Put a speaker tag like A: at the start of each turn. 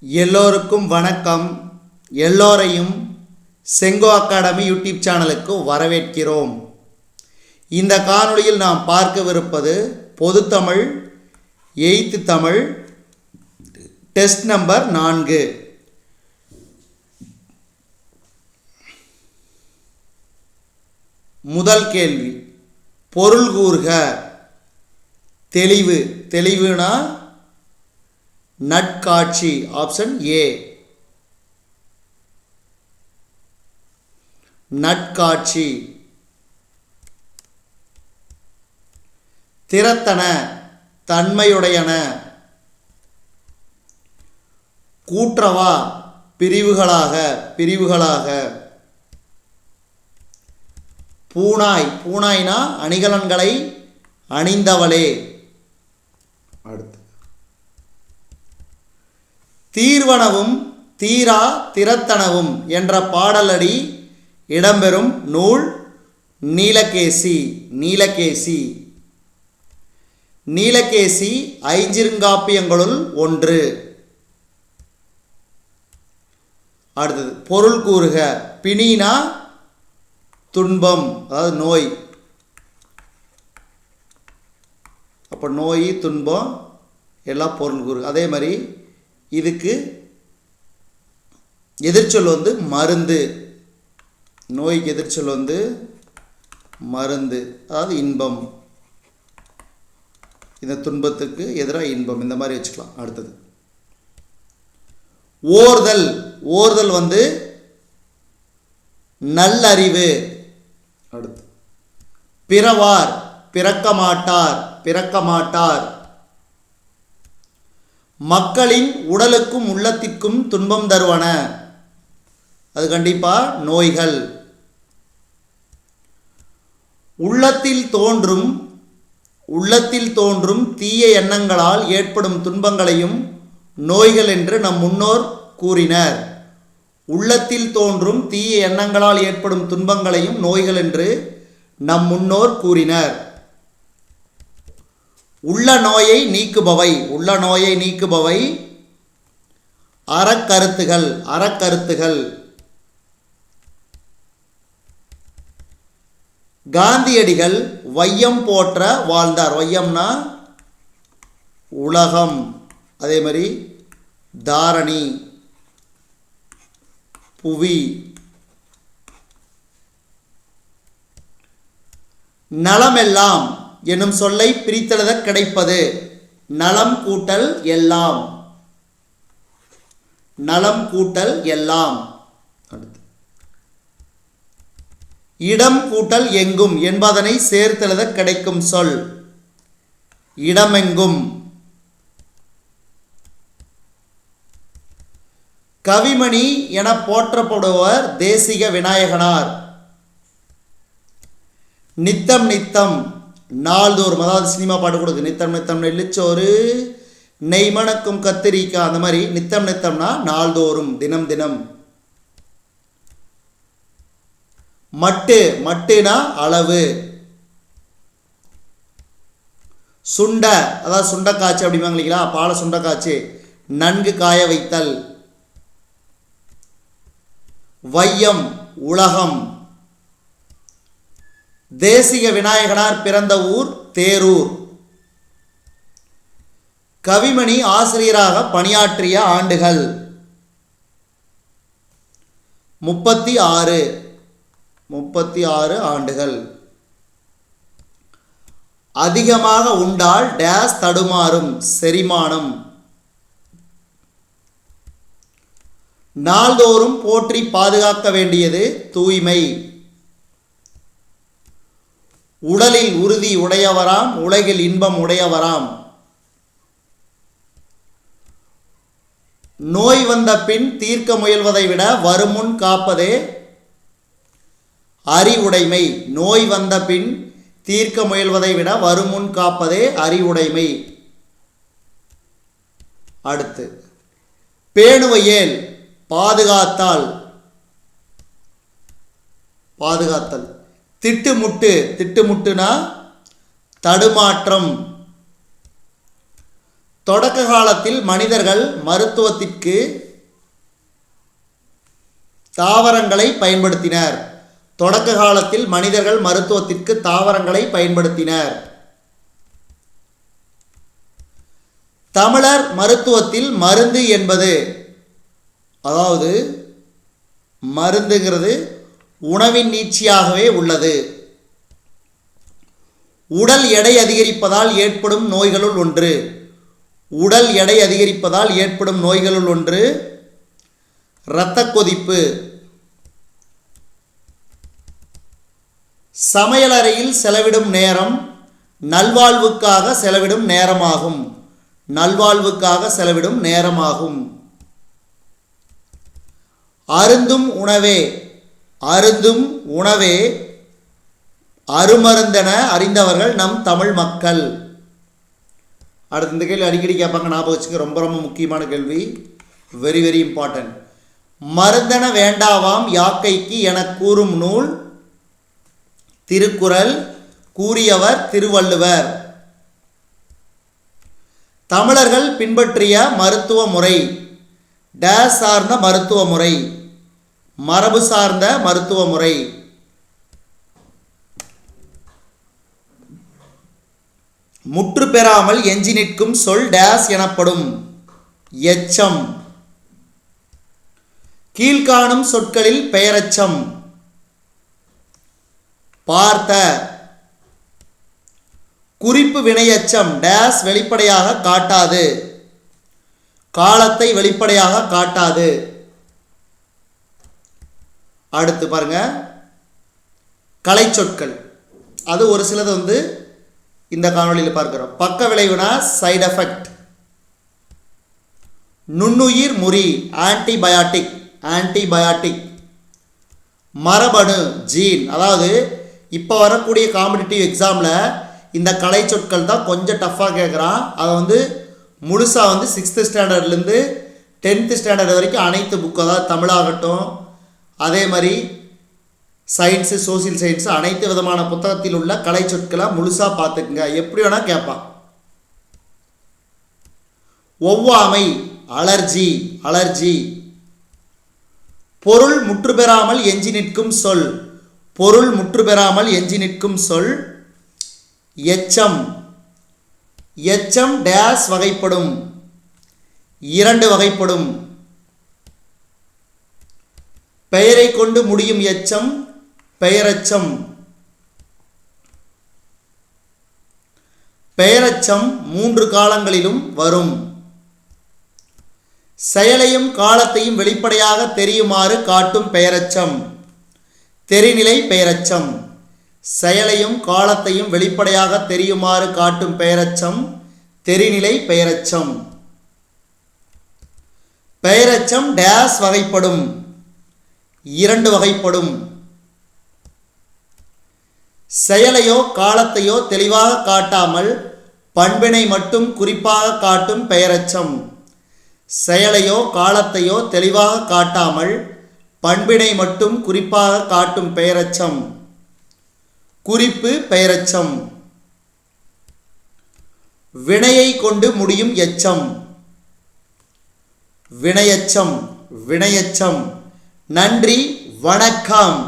A: எல்லோருக்கும் வணக்கம். எல்லோரையும் செங்கோ அகாடமி யூடியூப் சேனலுக்கு வரவேற்கிறோம். இந்த காணொளியில் நாம் பார்க்கவிருப்பது பொதுத்தமிழ் 8th தமிழ் டெஸ்ட் நம்பர் 4. முதல் கேள்வி, பொருள் கூறுக. தெளிவுனா நட்காட்சி, ஆப்ஷன் ஏ. நட்காட்சி. திறத்தன, தன்மையுடையன. கூற்றவா, பிரிவுகளாக. பூனாய்னா அணிகலன்களை அணிந்தவளே. அடுத்து, தீர்வனவும் தீரா திறத்தனவும் என்ற பாடலடி இடம்பெறும் நூல் நீலகேசி. நீலகேசி ஐஞ்சிறுகாப்பியங்களுள் ஒன்று. அடுத்தது, பொருள் கூறுக. பிணினா துன்பம், அதாவது நோய். அப்போ நோய், துன்பம் எல்லாம் பொருள் கூறுக. அதே மாதிரி இதுக்கு எதிர்ச்சொல் மருந்து. நோய்க்கு எதிர்ச்சொல் மருந்து, அதாவது இன்பம். இந்த துன்பத்துக்கு எதிராக இன்பம், இந்த மாதிரி வச்சுக்கலாம். அடுத்தது, ஓர்தல் நல்லறிவு. அடுத்து, பிறவார், பிறக்க மாட்டார். மக்களின் உடலுக்கும் உள்ளத்திற்கும் துன்பம் தருவன, அது கண்டிப்பா நோய்கள். உள்ளத்தில் தோன்றும் தீய எண்ணங்களால் ஏற்படும் துன்பங்களையும் நோய்கள் என்று நம் முன்னோர் கூறினர். உள்ளத்தில் தோன்றும் தீய எண்ணங்களால் ஏற்படும் துன்பங்களையும் நோய்கள் என்று நம் முன்னோர் கூறினர். உள்ள நோயை நீக்குபவை அறக்கருத்துகள். காந்தியடிகள் வையம் போற்ற வாழ்ந்தார். வையம்னா உலகம். அதே மாதிரி தாரணி, புவி. நலமெல்லாம் என்னும் சொல்லை பிரித்தெழுத கிடைப்பது நலம் கூட்டல் எல்லாம். இடம் கூட்டல் எங்கும் என்பதனை சேர்த்தெழுத கிடைக்கும் சொல் இடமெங்கும். கவிமணி என போற்றப்படுவர் தேசிக விநாயகனார். நித்தம் நாள்தோறும், அதாவது சினிமா பாட்டு கொடுக்கு. நித்தம் நெல்லிச்சோறு நெய்மணக்கும் கத்திரிக்காய், அந்த மாதிரி நித்தம்னா நாள்தோறும், தினம். மட்டுனா அளவு. அதாவது சுண்டக்காய்ச்சி அப்படிம்பாங்க இல்லைங்களா, பாலை சுண்டக்காய்ச்சி, நன்கு காய வைத்தல். வையம் உலகம். தேசிக விநாயகனார் பிறந்த ஊர் தேரூர். கவிமணி ஆசிரியராக பணியாற்றிய ஆண்டுகள் 36 ஆண்டுகள். அதிகமாக உண்டால் டேஸ் தடுமாறும், செரிமானம். நாள்தோறும் போற்றி பாதுகாக்க வேண்டியது தூய்மை. உடலில் உறுதி உடையவராம், உலகில் இன்பம் உடையவராம். நோய் வந்த பின் தீர்க்க முயல்வதை விட வருமுன் காப்பதே அறிவுடைமை. நோய் வந்த பின் தீர்க்க முயல்வதை விட வருமுன் காப்பதே அறிவுடைமை. அடுத்து, பேணுவையேல் பாதுகாத்தல். திட்டுமுட்டுனா தடுமாற்றம். தொடக்க காலத்தில் மனிதர்கள் மருத்துவத்திற்கு தாவரங்களை பயன்படுத்தினர். தொடக்க காலத்தில் மனிதர்கள் மருத்துவத்திற்கு தாவரங்களை பயன்படுத்தினர். தமிழர் மருத்துவத்தில் மருந்து என்பது, அதாவது மருந்துங்கிறது உணவின் நீட்சியாகவே உள்ளது. உடல் எடை அதிகரிப்பதால் ஏற்படும் நோய்களுள் ஒன்று. உடல் எடை அதிகரிப்பதால் ஏற்படும் நோய்களுள் ஒன்று இரத்த கொதிப்பு. சமையலறையில் செலவிடும் நேரம் நல்வாழ்வுக்காக செலவிடும் நேரமாகும். நல்வாழ்வுக்காக செலவிடும் நேரமாகும். அருந்தும் உணவே, அருந்தும் உணவே அருமருந்தென அறிந்தவர்கள் நம் தமிழ் மக்கள். அடுத்த இந்த கேள்வி அடிக்கடி கேட்பாங்க, ஞாபகம் வச்சுக்க. ரொம்ப ரொம்ப முக்கியமான கேள்வி, வெரி வெரி இம்பார்ட்டன்ட். மருந்தென வேண்டாவாம் யாக்கைக்கு என கூறும் நூல் திருக்குறள். கூறியவர் திருவள்ளுவர். தமிழர்கள் பின்பற்றிய மருத்துவ முறை டேஸ் சார்ந்த மருத்துவ முறை, மரபு சார்ந்த மருத்துவ முறை. முற்று பெறாமல் எஞ்சி நிற்கும் சொல் டேஸ் எனப்படும். எச்சம். கீழ்காணும் சொற்களில் பெயரெச்சம். பார்த்த. குறிப்பு வினையெச்சம் டேஸ் வெளிப்படையாக காட்டாது. காலத்தை வெளிப்படையாக காட்டாது. அடுத்து பாருங்க, கலை சொற்கள். அது ஒரு சிலது இந்த காணொளியில் பார்க்கிறோம். பக்க விளைவுனா சைடு எஃபெக்ட். நுண்ணுயிர் முறி ஆன்டிபயாட்டிக். ஆன்டிபயாட்டிக். மரபணு ஜீன். அதாவது இப்போ வரக்கூடிய காம்படிட்டிவ் எக்ஸாமில் இந்த கலை சொற்கள் தான் கொஞ்சம் டஃப்பாக கேட்குறான். அதை முழுசாக 6th ஸ்டாண்டர்ட்லேருந்து 10th ஸ்டாண்டர்ட் வரைக்கும் அனைத்து புக்கு, அதாவது தமிழாகட்டும், அதே மாதிரி சயின்ஸு, சோசியல் சயின்ஸு, அனைத்து விதமான புத்தகத்தில் உள்ள கலை சொற்களை முழுசாக பார்த்துக்குங்க. எப்படி வேணால் கேட்பான். ஒவ்வாமை அலர்ஜி. அலர்ஜி. பொருள் முற்று பெறாமல் எஞ்சி நிற்கும் சொல். பொருள் முற்று பெறாமல் எஞ்சி நிற்கும் சொல் எச்சம். எச்சம் டேஸ் வகைப்படும். 2 வகைப்படும். பெயரை கொண்டு முடியும் எச்சம் பெயரெச்சம். பெயரெச்சம் 3 காலங்களிலும் வரும். செயலையும் காலத்தையும் வெளிப்படையாக தெரியுமாறு காட்டும் பெயரெச்சம் தெரிநிலை பெயரெச்சம். செயலையும் காலத்தையும் வெளிப்படையாக தெரியுமாறு காட்டும் பெயரெச்சம் தெரிநிலை பெயரெச்சம். பெயரெச்சம் டேஸ் வகைப்படும். 2 வகைப்படும். செயலையோ காலத்தையோ தெளிவாக காட்டாமல் பண்பினை மட்டும் குறிப்பாக காட்டும் பெயரெச்சம். செயலையோ காலத்தையோ தெளிவாக காட்டாமல் பண்பினை மட்டும் குறிப்பாக காட்டும் பெயரெச்சம் குறிப்பு பெயரெச்சம். வினையை கொண்டு முடியும் எச்சம் வினையெச்சம். வினையெச்சம். நன்றி, வணக்கம்.